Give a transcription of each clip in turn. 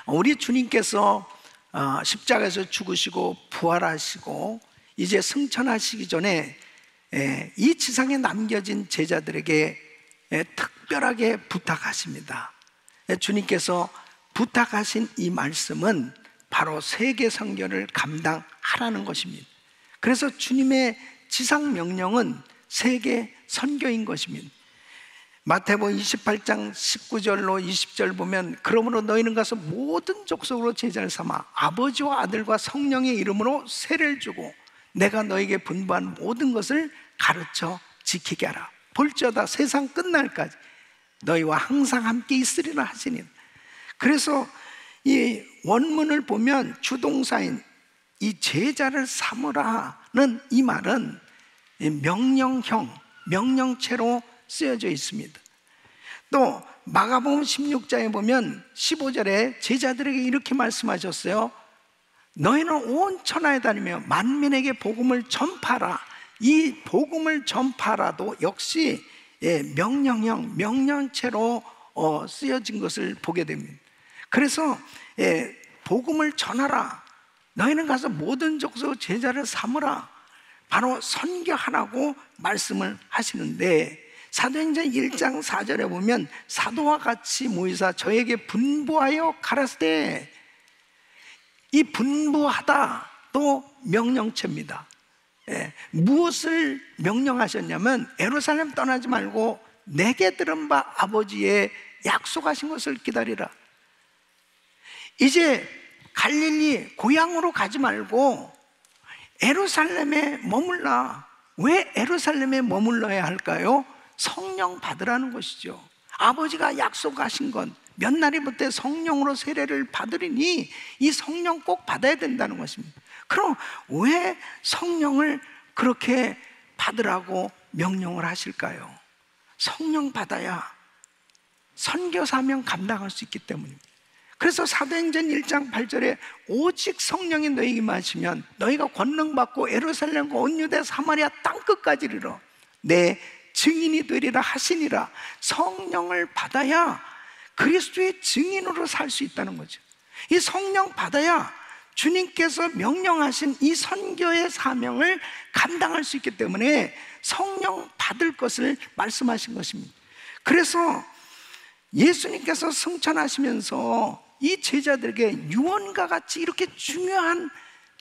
우리 주님께서 십자가에서 죽으시고 부활하시고 이제 승천하시기 전에 이 지상에 남겨진 제자들에게 특별하게 부탁하십니다. 주님께서 부탁하신 이 말씀은 바로 세계 선교를 감당하라는 것입니다. 그래서 주님의 지상 명령은 세계 선교인 것입니다. 마태복음 28장 19절로 20절 보면 그러므로 너희는 가서 모든 족속으로 제자를 삼아 아버지와 아들과 성령의 이름으로 세례를 주고 내가 너에게 분부한 모든 것을 가르쳐 지키게 하라. 볼지어다 세상 끝날까지 너희와 항상 함께 있으리라 하시니. 그래서 이 원문을 보면 주동사인 이 제자를 삼으라는 이 말은 명령형, 명령체로 쓰여져 있습니다. 또 마가복음 16장에 보면 15절에 제자들에게 이렇게 말씀하셨어요. 너희는 온 천하에 다니며 만민에게 복음을 전파하라. 이 복음을 전파라도 역시 명령형, 명령체로 쓰여진 것을 보게 됩니다. 그래서 복음을 전하라. 너희는 가서 모든 족속 제자를 삼으라. 바로 선교하라고 말씀을 하시는데 사도행전 1장 4절에 보면 사도와 같이 모이사 저에게 분부하여 가라사대. 이 분부하다 또 명령체입니다. 무엇을 명령하셨냐면 예루살렘 떠나지 말고 내게 들은 바 아버지의 약속하신 것을 기다리라. 이제 갈릴리 고향으로 가지 말고 예루살렘에 머물라. 왜 예루살렘에 머물러야 할까요? 성령 받으라는 것이죠. 아버지가 약속하신 건 몇 날이부터 성령으로 세례를 받으리니 이 성령 꼭 받아야 된다는 것입니다. 그럼 왜 성령을 그렇게 받으라고 명령을 하실까요? 성령 받아야 선교 사명 감당할 수 있기 때문입니다. 그래서 사도행전 1장 8절에 오직 성령이 너희에게 임하시면 너희가 권능 받고 예루살렘과 온 유대 사마리아 땅끝까지 이르러 내 증인이 되리라 하시니라. 성령을 받아야 그리스도의 증인으로 살 수 있다는 거죠. 이 성령 받아야 주님께서 명령하신 이 선교의 사명을 감당할 수 있기 때문에 성령 받을 것을 말씀하신 것입니다. 그래서 예수님께서 승천하시면서 이 제자들에게 유언과 같이 이렇게 중요한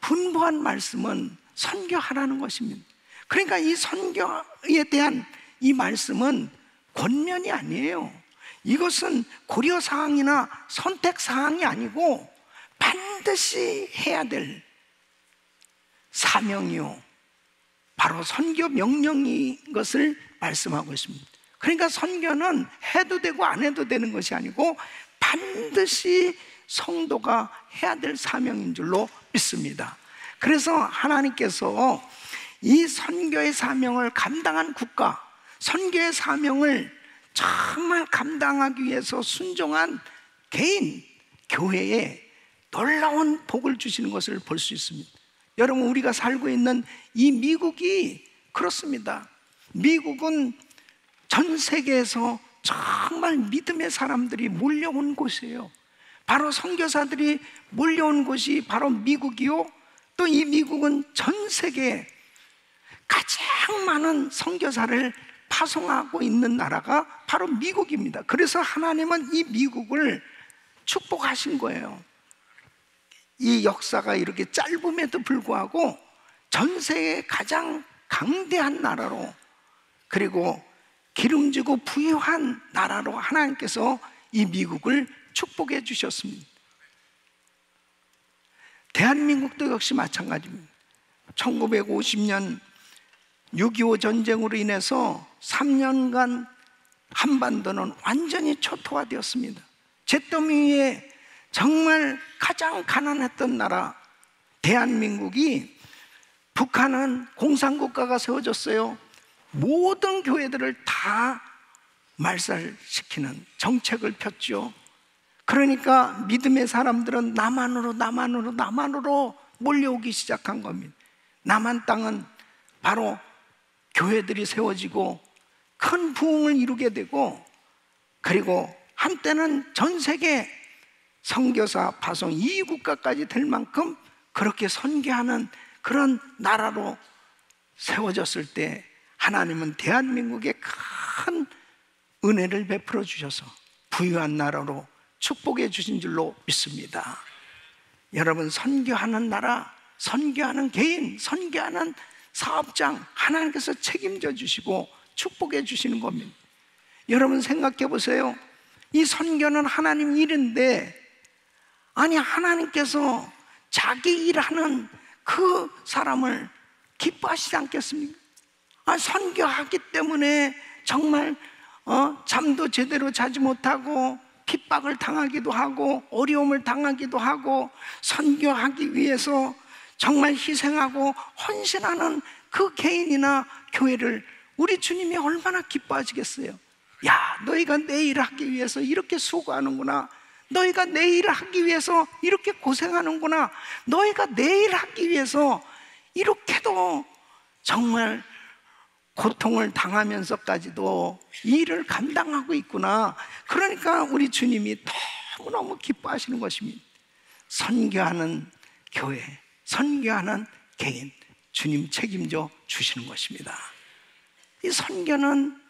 분부한 말씀은 선교하라는 것입니다. 그러니까 이 선교에 대한 이 말씀은 권면이 아니에요. 이것은 고려사항이나 선택사항이 아니고 반드시 해야 될 사명이요, 바로 선교 명령인 것을 말씀하고 있습니다. 그러니까 선교는 해도 되고 안 해도 되는 것이 아니고 반드시 성도가 해야 될 사명인 줄로 믿습니다. 그래서 하나님께서 이 선교의 사명을 감당한 국가, 선교의 사명을 정말 감당하기 위해서 순종한 개인, 교회에 놀라운 복을 주시는 것을 볼 수 있습니다. 여러분, 우리가 살고 있는 이 미국이 그렇습니다. 미국은 전 세계에서 정말 믿음의 사람들이 몰려온 곳이에요. 바로 선교사들이 몰려온 곳이 바로 미국이요, 또 이 미국은 전 세계에 가장 많은 선교사를 파송하고 있는 나라가 바로 미국입니다. 그래서 하나님은 이 미국을 축복하신 거예요. 이 역사가 이렇게 짧음에도 불구하고 전 세계 가장 강대한 나라로, 그리고 기름지고 부유한 나라로 하나님께서 이 미국을 축복해 주셨습니다. 대한민국도 역시 마찬가지입니다. 1950년 6.25 전쟁으로 인해서 3년간 한반도는 완전히 초토화되었습니다. 잿더미에 정말 가장 가난했던 나라 대한민국이, 북한은 공산국가가 세워졌어요. 모든 교회들을 다 말살시키는 정책을 폈죠. 그러니까 믿음의 사람들은 남한으로 몰려오기 시작한 겁니다. 남한 땅은 바로 교회들이 세워지고 큰 부흥을 이루게 되고, 그리고 한때는 전 세계 선교사 파송 2국가까지 될 만큼 그렇게 선교하는 그런 나라로 세워졌을 때 하나님은 대한민국에 큰 은혜를 베풀어 주셔서 부유한 나라로 축복해 주신 줄로 믿습니다. 여러분, 선교하는 나라, 선교하는 개인, 선교하는 사업장 하나님께서 책임져 주시고 축복해 주시는 겁니다. 여러분 생각해 보세요. 이 선교는 하나님 일인데, 아니 하나님께서 자기 일하는 그 사람을 기뻐하시지 않겠습니까? 선교하기 때문에 정말 잠도 제대로 자지 못하고 핍박을 당하기도 하고 어려움을 당하기도 하고 선교하기 위해서 정말 희생하고 헌신하는 그 개인이나 교회를 우리 주님이 얼마나 기뻐하시겠어요? 야, 너희가 내 일을 하기 위해서 이렇게 수고하는구나. 너희가 내 일을 하기 위해서 이렇게 고생하는구나. 너희가 내 일을 하기 위해서 이렇게도 정말 고통을 당하면서까지도 일을 감당하고 있구나. 그러니까 우리 주님이 너무너무 기뻐하시는 것입니다. 선교하는 교회, 선교하는 개인, 주님 책임져 주시는 것입니다. 이 선교는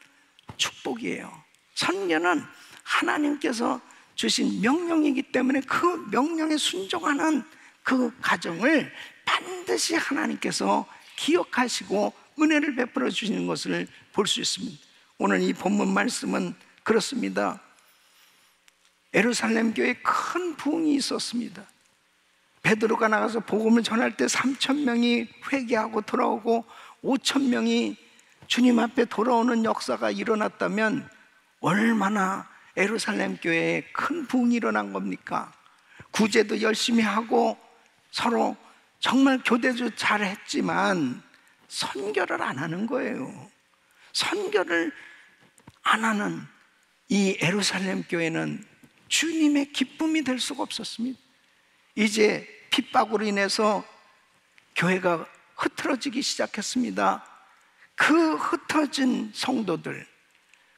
축복이에요. 선교는 하나님께서 주신 명령이기 때문에 그 명령에 순종하는 그 가정을 반드시 하나님께서 기억하시고 은혜를 베풀어 주시는 것을 볼 수 있습니다. 오늘 이 본문 말씀은 그렇습니다. 예루살렘 교회에 큰 부흥이 있었습니다. 베드로가 나가서 복음을 전할 때 3,000명이 회개하고 돌아오고 5,000명이 주님 앞에 돌아오는 역사가 일어났다면 얼마나 예루살렘 교회에 큰 부흥이 일어난 겁니까? 구제도 열심히 하고 서로 정말 교대도 잘했지만 선교를 안 하는 거예요. 선교를 안 하는 이 예루살렘 교회는 주님의 기쁨이 될 수가 없었습니다. 이제 핍박으로 인해서 교회가 흐트러지기 시작했습니다. 그 흩어진 성도들,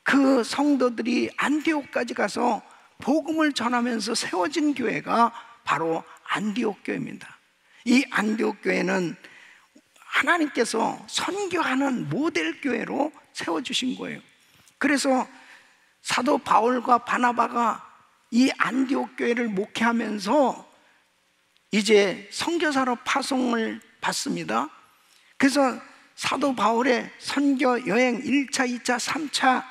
그 성도들이 안디옥까지 가서 복음을 전하면서 세워진 교회가 바로 안디옥 교회입니다. 이 안디옥 교회는 하나님께서 선교하는 모델 교회로 세워주신 거예요. 그래서 사도 바울과 바나바가 이 안디옥 교회를 목회하면서 이제 선교사로 파송을 받습니다. 그래서 사도 바울의 선교 여행 1차, 2차, 3차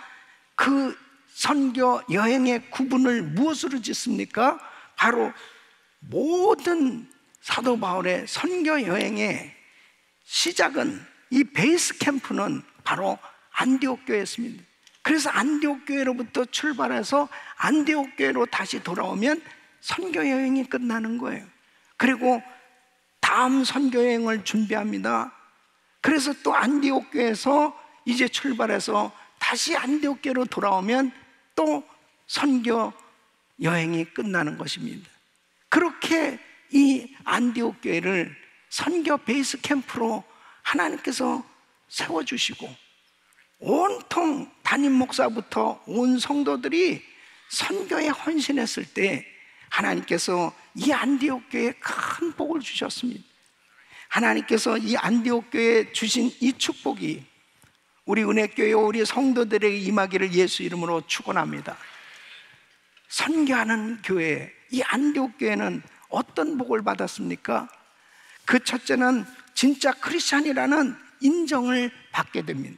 그 선교 여행의 구분을 무엇으로 짓습니까? 바로 모든 사도 바울의 선교 여행의 시작은, 이 베이스 캠프는 바로 안디옥 교회였습니다. 그래서 안디옥 교회로부터 출발해서 안디옥 교회로 다시 돌아오면 선교 여행이 끝나는 거예요. 그리고 다음 선교 여행을 준비합니다. 그래서 또 안디옥 교회에서 이제 출발해서 다시 안디옥 교회로 돌아오면 또 선교 여행이 끝나는 것입니다. 그렇게 이 안디옥 교회를 선교 베이스 캠프로 하나님께서 세워주시고 온통 담임 목사부터 온 성도들이 선교에 헌신했을 때 하나님께서 이 안디옥 교회에 큰 복을 주셨습니다. 하나님께서 이 안디옥 교회에 주신 이 축복이 우리 은혜교회 우리 성도들에게 임하기를 예수 이름으로 축원합니다. 선교하는 교회, 이 안디옥 교회는 어떤 복을 받았습니까? 그 첫째는 진짜 크리스찬이라는 인정을 받게 됩니다.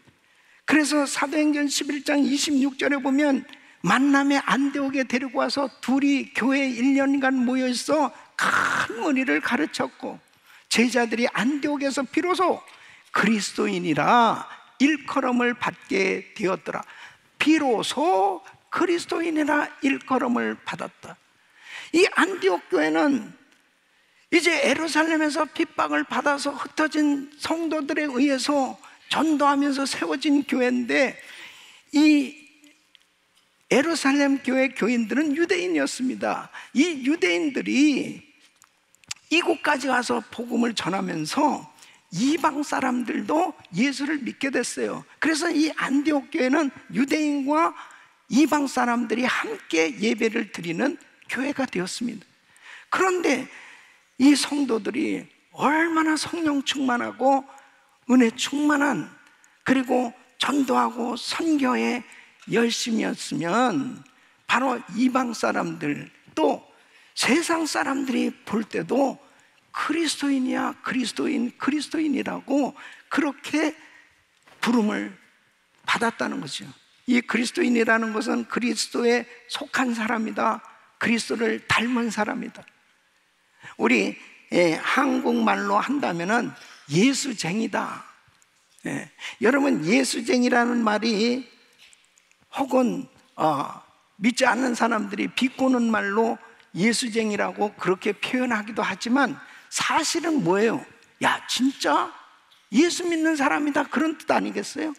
그래서 사도행전 11장 26절에 보면 만남의 안디옥에 데리고 와서 둘이 교회에 1년간 모여있어 큰 무리를 가르쳤고 제자들이 안디옥에서 비로소 그리스도인이라 일컬음을 받게 되었더라. 비로소 그리스도인이라 일컬음을 받았다. 이 안디옥 교회는 이제 예루살렘에서 핍박을 받아서 흩어진 성도들에 의해서 전도하면서 세워진 교회인데 이 예루살렘 교회 교인들은 유대인이었습니다. 이 유대인들이 이곳까지 와서 복음을 전하면서 이방 사람들도 예수를 믿게 됐어요. 그래서 이 안디옥 교회는 유대인과 이방 사람들이 함께 예배를 드리는 교회가 되었습니다. 그런데 이 성도들이 얼마나 성령 충만하고 은혜 충만한, 그리고 전도하고 선교에 열심이었으면 바로 이방 사람들, 또 세상 사람들이 볼 때도 그리스도인이야, 그리스도인이라고 그렇게 부름을 받았다는 거죠. 이 그리스도인이라는 것은 그리스도에 속한 사람이다, 그리스도를 닮은 사람이다. 우리 한국말로 한다면은 예수쟁이다. 여러분, 예수쟁이라는 말이 혹은 믿지 않는 사람들이 비꼬는 말로 예수쟁이라고 그렇게 표현하기도 하지만, 사실은 뭐예요? 야, 진짜 예수 믿는 사람이다, 그런 뜻 아니겠어요?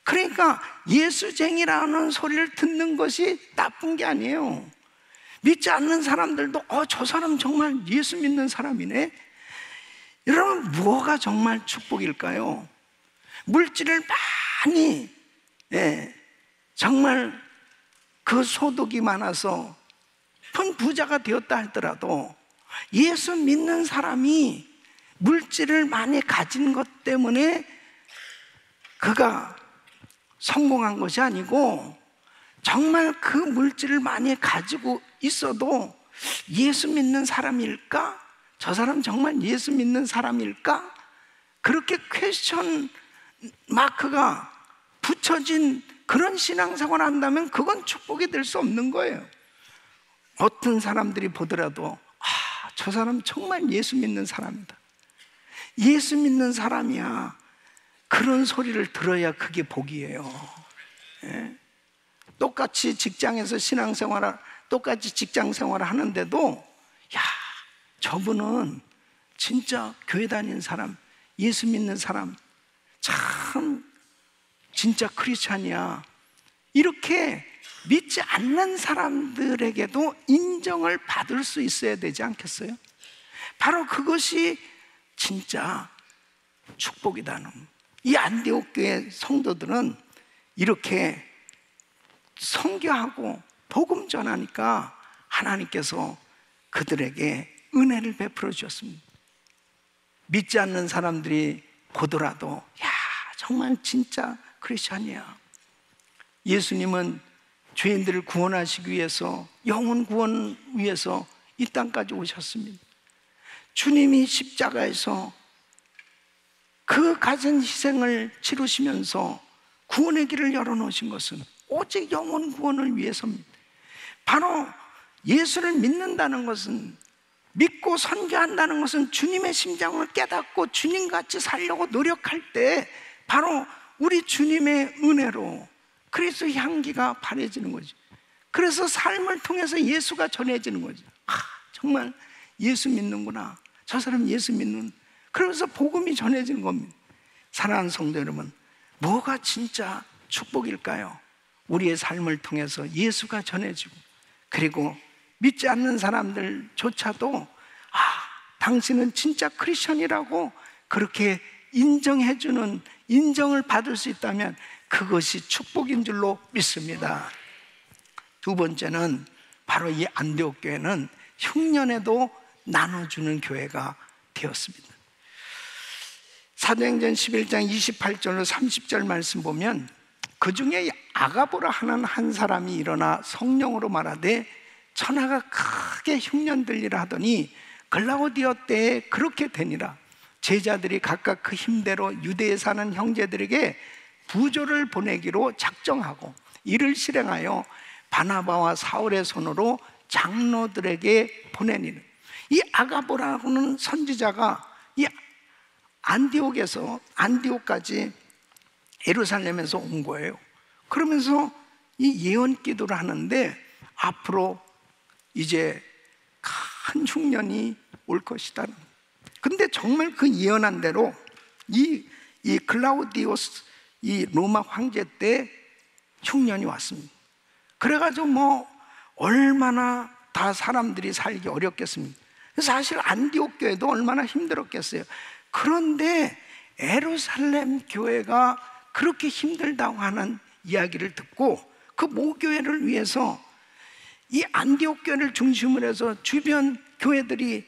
그러니까 예수쟁이라는 소리를 듣는 것이 나쁜 게 아니에요. 믿지 않는 사람들도 저 사람 정말 예수 믿는 사람이네. 여러분, 뭐가 정말 축복일까요? 물질을 많이, 정말 그 소득이 많아서 큰 부자가 되었다 할더라도 예수 믿는 사람이 물질을 많이 가진 것 때문에 그가 성공한 것이 아니고, 정말 그 물질을 많이 가지고 있어도 예수 믿는 사람일까? 저 사람 정말 예수 믿는 사람일까? 그렇게 퀘스천 마크가 붙여진 그런 신앙생활을 한다면 그건 축복이 될 수 없는 거예요. 어떤 사람들이 보더라도 저 사람 정말 예수 믿는 사람이다, 예수 믿는 사람이야, 그런 소리를 들어야 그게 복이에요. 똑같이 직장에서 신앙생활을, 똑같이 직장생활을 하는데도 야, 저분은 진짜 교회 다니는 사람, 예수 믿는 사람, 참 진짜 크리스찬이야, 이렇게 믿지 않는 사람들에게도 인정을 받을 수 있어야 되지 않겠어요? 바로 그것이 진짜 축복이다는. 이 안디옥 교회 성도들은 이렇게 선교하고 복음 전하니까 하나님께서 그들에게 은혜를 베풀어 주셨습니다. 믿지 않는 사람들이 보더라도 야, 정말 진짜 크리스찬이야. 예수님은 죄인들을 구원하시기 위해서, 영혼 구원 위해서 이 땅까지 오셨습니다. 주님이 십자가에서 그 가진 희생을 치르시면서 구원의 길을 열어놓으신 것은 오직 영혼 구원을 위해서입니다. 바로 예수를 믿는다는 것은, 믿고 선교한다는 것은 주님의 심장을 깨닫고 주님같이 살려고 노력할 때 바로 우리 주님의 은혜로 그리스도 향기가 바래지는 거죠. 그래서 삶을 통해서 예수가 전해지는 거죠. 정말 예수 믿는구나, 저 사람 예수 믿는, 그러면서 복음이 전해지는 겁니다. 사랑하는 성도 여러분, 뭐가 진짜 축복일까요? 우리의 삶을 통해서 예수가 전해지고, 그리고 믿지 않는 사람들조차도 당신은 진짜 크리스천이라고 그렇게 인정해주는, 인정을 받을 수 있다면 그것이 축복인 줄로 믿습니다. 두 번째는 바로 이 안디옥 교회는 흉년에도 나눠주는 교회가 되었습니다. 사도행전 11장 28절로 30절 말씀 보면, 그 중에 아가보라 하는 한 사람이 일어나 성령으로 말하되 천하가 크게 흉년들리라 하더니 글라우디오 때에 그렇게 되니라. 제자들이 각각 그 힘대로 유대에 사는 형제들에게 부조를 보내기로 작정하고 이를 실행하여 바나바와 사울의 손으로 장로들에게 보내니라. 이 아가보라고는 선지자가 이 안디옥까지 예루살렘에서 온 거예요. 그러면서 이 예언 기도를 하는데, 앞으로 이제 큰 흉년이 올 것이다. 근데 정말 그 예언한 대로 이 클라우디오스, 이 로마 황제 때 흉년이 왔습니다. 그래가지고 얼마나 다 사람들이 살기 어렵겠습니까? 사실 안디옥 교회도 얼마나 힘들었겠어요. 그런데 예루살렘 교회가 그렇게 힘들다고 하는 이야기를 듣고 그 모교회를 위해서 이 안디옥 교회를 중심으로 해서 주변 교회들이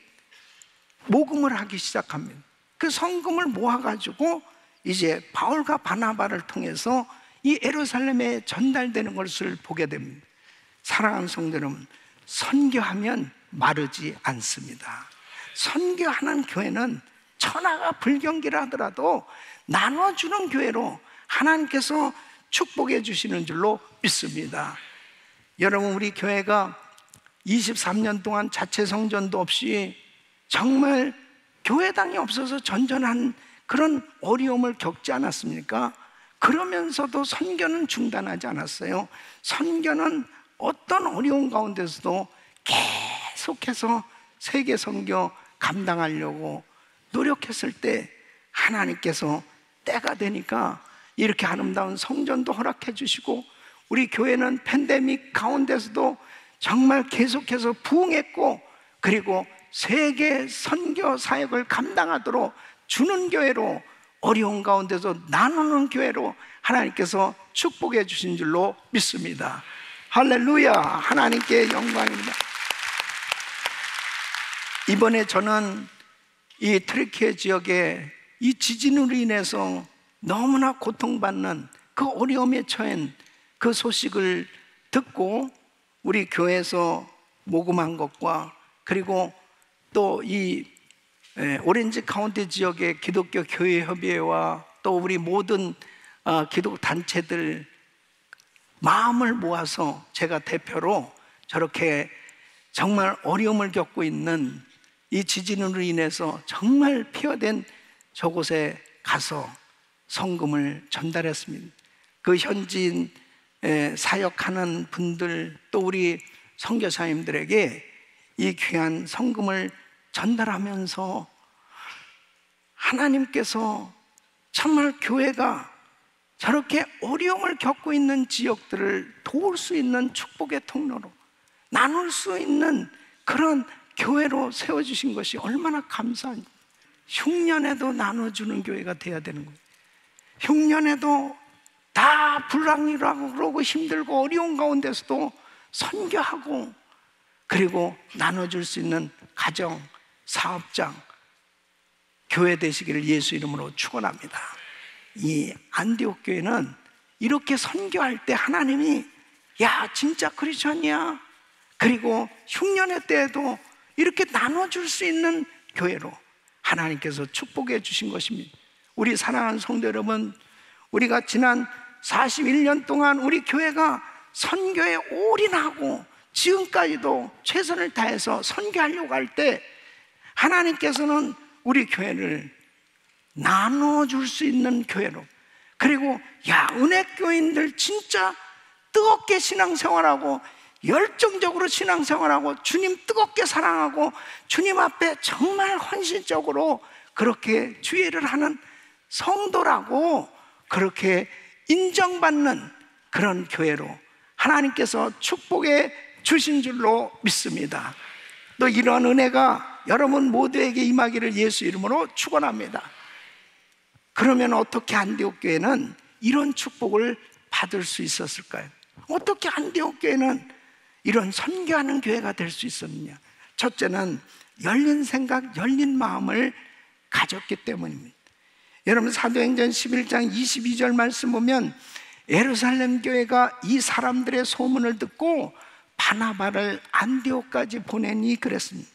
모금을 하기 시작합니다. 그 성금을 모아가지고 이제 바울과 바나바를 통해서 이 예루살렘에 전달되는 것을 보게 됩니다. 사랑하는 성도 여러분, 선교하면 마르지 않습니다. 선교하는 교회는 천하가 불경기라 하더라도 나눠주는 교회로 하나님께서 축복해 주시는 줄로 믿습니다. 여러분, 우리 교회가 23년 동안 자체 성전도 없이 정말 교회당이 없어서 전전한 그런 어려움을 겪지 않았습니까? 그러면서도 선교는 중단하지 않았어요. 선교는 어떤 어려움 가운데서도 계속해서 세계 선교 감당하려고 노력했을 때 하나님께서 때가 되니까 이렇게 아름다운 성전도 허락해 주시고, 우리 교회는 팬데믹 가운데서도 정말 계속해서 부흥했고, 그리고 세계 선교 사역을 감당하도록 주는 교회로, 어려운 가운데서 나누는 교회로 하나님께서 축복해 주신 줄로 믿습니다. 할렐루야! 하나님께 영광입니다. 이번에 저는 이 트리키에 지역에 이 지진으로 인해서 너무나 고통받는 그 어려움에 처한 그 소식을 듣고 우리 교회에서 모금한 것과, 그리고 또 이 오렌지 카운티 지역의 기독교 교회 협의회와 또 우리 모든 기독 단체들 마음을 모아서 제가 대표로 저렇게 정말 어려움을 겪고 있는 이 지진으로 인해서 정말 피어된 저곳에 가서 성금을 전달했습니다. 그 현지인 사역하는 분들, 또 우리 선교사님들에게 이 귀한 성금을 전달하면서 하나님께서 정말 교회가 저렇게 어려움을 겪고 있는 지역들을 도울 수 있는 축복의 통로로, 나눌 수 있는 그런 교회로 세워주신 것이 얼마나 감사한지. 흉년에도 나눠주는 교회가 돼야 되는 거예요. 흉년에도 다 불황이라고 그러고 힘들고 어려운 가운데서도 선교하고, 그리고 나눠줄 수 있는 가정, 사업장, 교회 되시기를 예수 이름으로 축원합니다. 이 안디옥 교회는 이렇게 선교할 때 하나님이 야 진짜 크리스천이야, 그리고 흉년의 때에도 이렇게 나눠줄 수 있는 교회로 하나님께서 축복해 주신 것입니다. 우리 사랑하는 성도 여러분, 우리가 지난 41년 동안 우리 교회가 선교에 올인하고 지금까지도 최선을 다해서 선교하려고 할 때 하나님께서는 우리 교회를 나눠줄 수 있는 교회로, 그리고 야 은혜교인들 진짜 뜨겁게 신앙생활하고 열정적으로 신앙생활하고 주님 뜨겁게 사랑하고 주님 앞에 정말 헌신적으로 그렇게 주의를 하는 성도라고 그렇게 인정받는 그런 교회로 하나님께서 축복해 주신 줄로 믿습니다. 또 이러한 은혜가 여러분 모두에게 임하기를 예수 이름으로 축원합니다. 그러면 어떻게 안디옥 교회는 이런 축복을 받을 수 있었을까요? 어떻게 안디옥 교회는 이런 선교하는 교회가 될 수 있었느냐? 첫째는 열린 생각, 열린 마음을 가졌기 때문입니다. 여러분 사도행전 11장 22절 말씀 보면 예루살렘 교회가 이 사람들의 소문을 듣고 바나바를 안디옥까지 보내니 그랬습니다.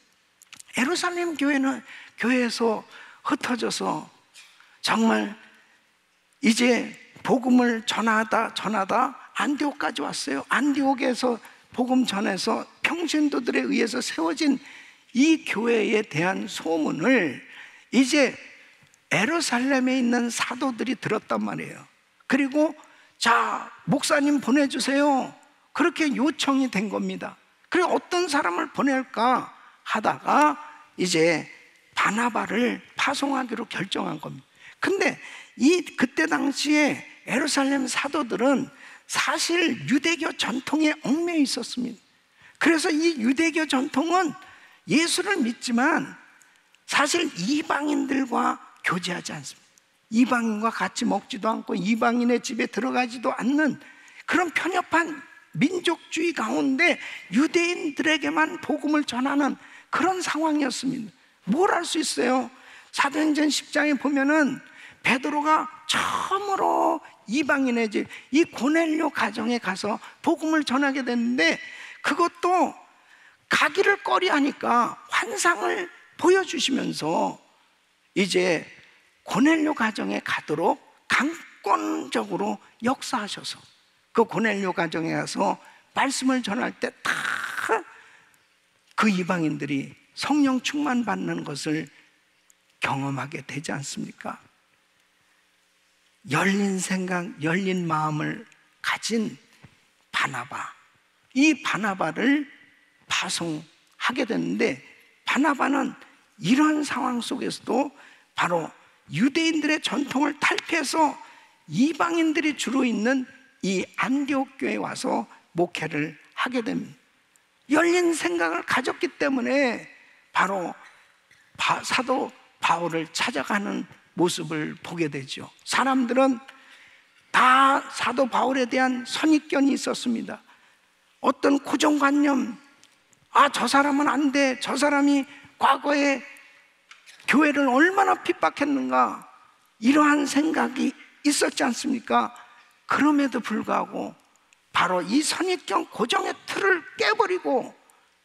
예루살렘 교회는 교회에서 흩어져서 정말 이제 복음을 전하다 안디옥까지 왔어요. 안디옥에서 복음 전해서 평신도들에 의해서 세워진 이 교회에 대한 소문을 이제 예루살렘에 있는 사도들이 들었단 말이에요. 그리고 자 목사님 보내주세요, 그렇게 요청이 된 겁니다. 그리고 어떤 사람을 보낼까 하다가 이제 바나바를 파송하기로 결정한 겁니다. 근데 그때 당시에 예루살렘 사도들은 사실 유대교 전통에 얽매여 있었습니다. 그래서 이 유대교 전통은 예수를 믿지만 사실 이방인들과 교제하지 않습니다. 이방인과 같이 먹지도 않고 이방인의 집에 들어가지도 않는 그런 편협한 민족주의 가운데 유대인들에게만 복음을 전하는 그런 상황이었습니다. 뭘 할 수 있어요? 사도행전 10장에 보면은 베드로가 처음으로 이방인의 집, 이 고넬료 가정에 가서 복음을 전하게 됐는데, 그것도 가기를 꺼리하니까 환상을 보여주시면서 이제 고넬료 가정에 가도록 강권적으로 역사하셔서 그 고넬료 가정에 가서 말씀을 전할 때 다 그 이방인들이 성령 충만 받는 것을 경험하게 되지 않습니까? 열린 생각, 열린 마음을 가진 바나바, 이 바나바를 파송하게 됐는데, 바나바는 이런 상황 속에서도 바로 유대인들의 전통을 탈피해서 이방인들이 주로 있는 이 안디옥 교회에 와서 목회를 하게 됩니다. 열린 생각을 가졌기 때문에 바로 사도 바울을 찾아가는 모습을 보게 되죠. 사람들은 다 사도 바울에 대한 선입견이 있었습니다. 어떤 고정관념, 저 사람은 안 돼, 저 사람이 과거에 교회를 얼마나 핍박했는가, 이러한 생각이 있었지 않습니까? 그럼에도 불구하고 바로 이 선입견 고정의 틀을 깨버리고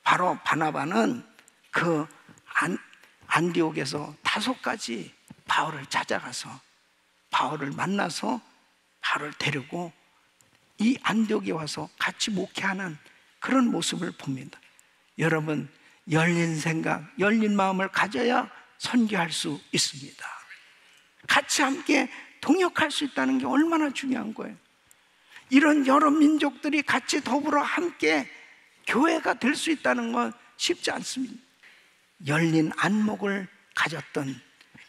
바로 바나바는 그 안디옥에서 5가지 바울을 찾아가서 바울을 만나서 바울을 데리고 이 안디옥에 와서 같이 목회하는 그런 모습을 봅니다. 여러분, 열린 생각, 열린 마음을 가져야 선교할 수 있습니다. 같이 함께 동역할 수 있다는 게 얼마나 중요한 거예요. 이런 여러 민족들이 같이 더불어 함께 교회가 될 수 있다는 건 쉽지 않습니다. 열린 안목을 가졌던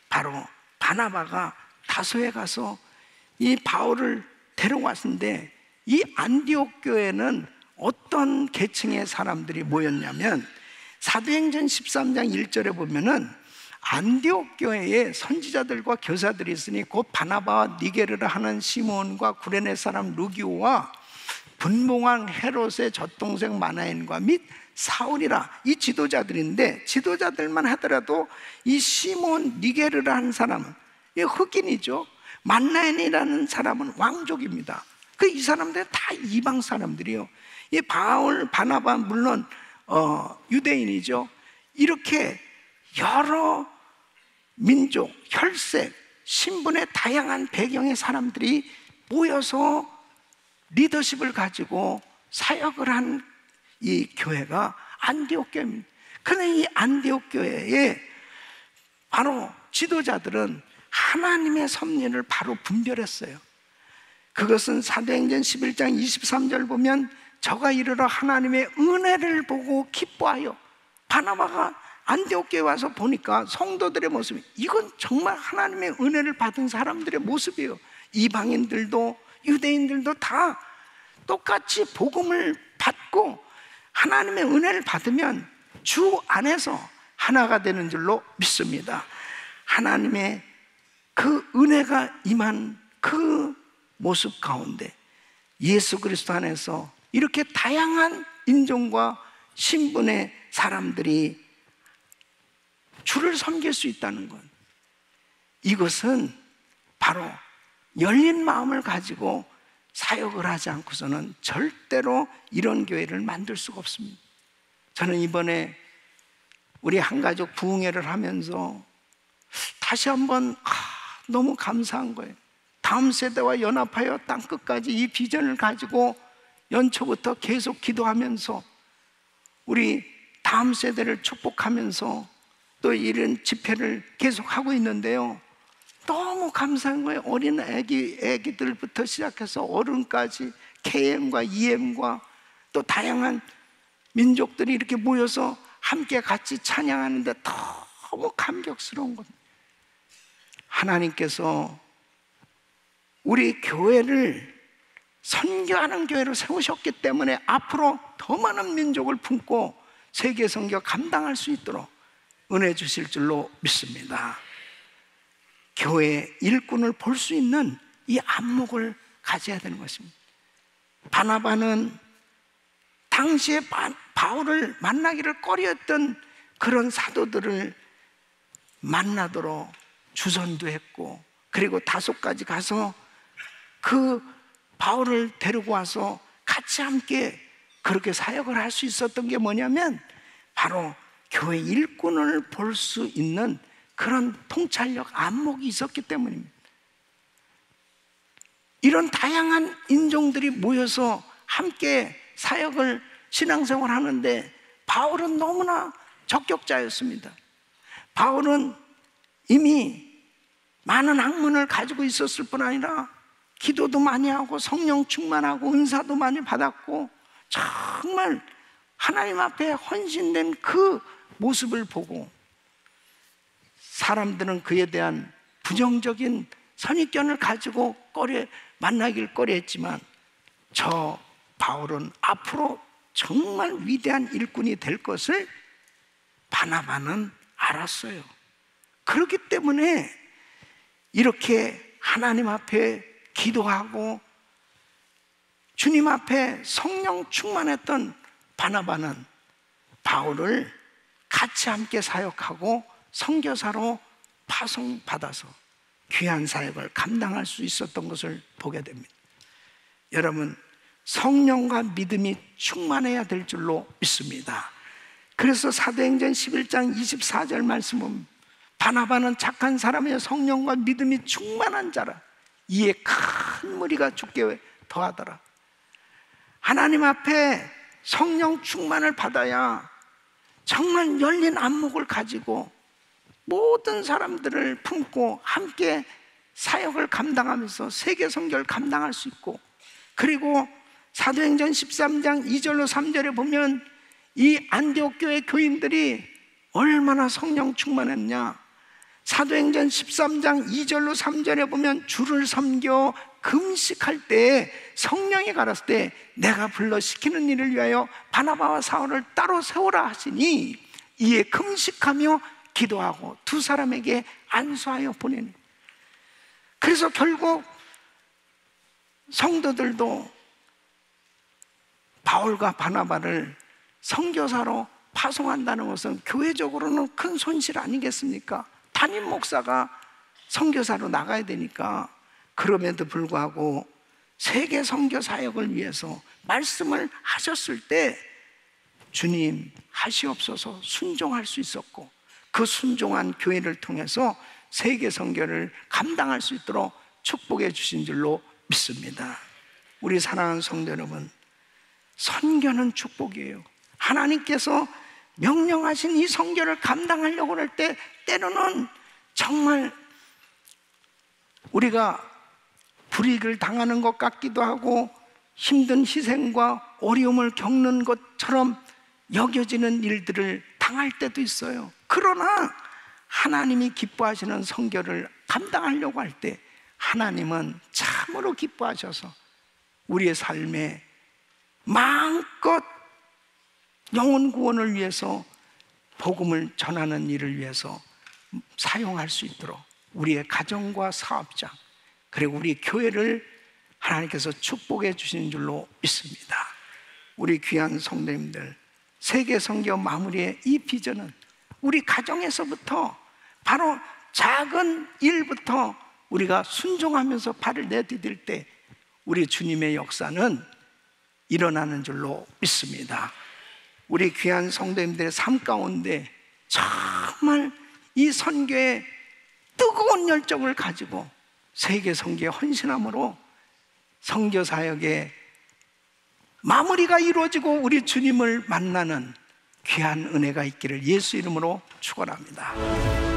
바로 바나바가 다소에 가서 이 바울을 데려왔는데, 이 안디옥 교회는 어떤 계층의 사람들이 모였냐면, 사도행전 13장 1절에 보면은 안디옥 교회에 선지자들과 교사들이 있으니 곧 바나바와 니게르를 하는 시몬과 구레네 사람 루기오와 분봉왕 헤롯의 젖동생 마나엔과 및 사울이라, 이 지도자들인데, 지도자들만 하더라도 이 시몬 니게르라는 사람은 흑인이죠. 만나엔이라는 사람은 왕족입니다. 이 사람들은 다 이방 사람들이요. 이 바울, 바나바 물론 유대인이죠. 이렇게 여러 민족, 혈색, 신분의 다양한 배경의 사람들이 모여서 리더십을 가지고 사역을 한 이 교회가 안디옥 교회입니다. 그런데 이 안디옥 교회에 바로 지도자들은 하나님의 섭리를 바로 분별했어요. 그것은 사도행전 11장 23절 보면 저가 이르러 하나님의 은혜를 보고 기뻐하여, 바나바가 안디옥 교회에 와서 보니까 성도들의 모습이, 이건 정말 하나님의 은혜를 받은 사람들의 모습이에요. 이방인들도 유대인들도 다 똑같이 복음을 받고 하나님의 은혜를 받으면 주 안에서 하나가 되는 줄로 믿습니다. 하나님의 그 은혜가 임한 그 모습 가운데 예수 그리스도 안에서 이렇게 다양한 인종과 신분의 사람들이 주를 섬길 수 있다는 것, 이것은 바로 열린 마음을 가지고 사역을 하지 않고서는 절대로 이런 교회를 만들 수가 없습니다. 저는 이번에 우리 한가족 부흥회를 하면서 다시 한번 너무 감사한 거예요. 다음 세대와 연합하여 땅끝까지 이 비전을 가지고 연초부터 계속 기도하면서 우리 다음 세대를 축복하면서 또 이런 집회를 계속하고 있는데요, 너무 감사한 거예요. 어린 애기들부터 시작해서 어른까지 KM과 EM과 또 다양한 민족들이 이렇게 모여서 함께 같이 찬양하는데 너무 감격스러운 겁니다. 하나님께서 우리 교회를 선교하는 교회로 세우셨기 때문에 앞으로 더 많은 민족을 품고 세계 선교 감당할 수 있도록 은혜 주실 줄로 믿습니다. 교회 일꾼을 볼 수 있는 이 안목을 가져야 되는 것입니다. 바나바는 당시에 바울을 만나기를 꺼려했던 그런 사도들을 만나도록 주선도 했고, 그리고 다소까지 가서 그 바울을 데리고 와서 같이 함께 그렇게 사역을 할 수 있었던 게 뭐냐면 바로 교회 일꾼을 볼 수 있는 그런 통찰력, 안목이 있었기 때문입니다. 이런 다양한 인종들이 모여서 함께 사역을, 신앙생활을 하는데 바울은 너무나 적격자였습니다. 바울은 이미 많은 학문을 가지고 있었을 뿐 아니라 기도도 많이 하고 성령 충만하고 은사도 많이 받았고 정말 하나님 앞에 헌신된 그 모습을 보고 사람들은 그에 대한 부정적인 선입견을 가지고 만나길 꺼려했지만 저 바울은 앞으로 정말 위대한 일꾼이 될 것을 바나바는 알았어요. 그렇기 때문에 이렇게 하나님 앞에 기도하고 주님 앞에 성령 충만했던 바나바는 바울을 같이 함께 사역하고 선교사로 파송받아서 귀한 사역을 감당할 수 있었던 것을 보게 됩니다. 여러분, 성령과 믿음이 충만해야 될 줄로 믿습니다. 그래서 사도행전 11장 24절 말씀은 바나바는 착한 사람이여 성령과 믿음이 충만한 자라 이에 큰 무리가 주께 더하더라. 하나님 앞에 성령 충만을 받아야 정말 열린 안목을 가지고 모든 사람들을 품고 함께 사역을 감당하면서 세계 선교를 감당할 수 있고, 그리고 사도행전 13장 2절로 3절에 보면 이 안디옥 교회 교인들이 얼마나 성령 충만했냐. 사도행전 13장 2절로 3절에 보면 주를 섬겨 금식할 때 성령이 가랐을 때 내가 불러 시키는 일을 위하여 바나바와 사울을 따로 세우라 하시니 이에 금식하며 기도하고 두 사람에게 안수하여 보내니. 그래서 결국 성도들도 바울과 바나바를 선교사로 파송한다는 것은 교회적으로는 큰 손실 아니겠습니까? 담임 목사가 선교사로 나가야 되니까. 그럼에도 불구하고 세계 선교 사역을 위해서 말씀을 하셨을 때 주님 하시옵소서 순종할 수 있었고, 그 순종한 교회를 통해서 세계 선교를 감당할 수 있도록 축복해 주신 줄로 믿습니다. 우리 사랑하는 성도 여러분, 선교는 축복이에요. 하나님께서 명령하신 이 선교를 감당하려고 할 때 때로는 정말 우리가 불이익을 당하는 것 같기도 하고 힘든 희생과 어려움을 겪는 것처럼 여겨지는 일들을 당할 때도 있어요. 그러나 하나님이 기뻐하시는 선교를 감당하려고 할 때 하나님은 참으로 기뻐하셔서 우리의 삶에 마음껏 영혼 구원을 위해서 복음을 전하는 일을 위해서 사용할 수 있도록 우리의 가정과 사업장 그리고 우리 교회를 하나님께서 축복해 주시는 줄로 믿습니다. 우리 귀한 성도님들, 세계 선교 마무리의 이 비전은 우리 가정에서부터 바로 작은 일부터 우리가 순종하면서 발을 내디딜 때 우리 주님의 역사는 일어나는 줄로 믿습니다. 우리 귀한 성도님들의 삶 가운데 정말 이 선교의 뜨거운 열정을 가지고 세계 선교에 헌신함으로 선교 사역의 마무리가 이루어지고 우리 주님을 만나는 귀한 은혜가 있기를 예수 이름으로 축원합니다.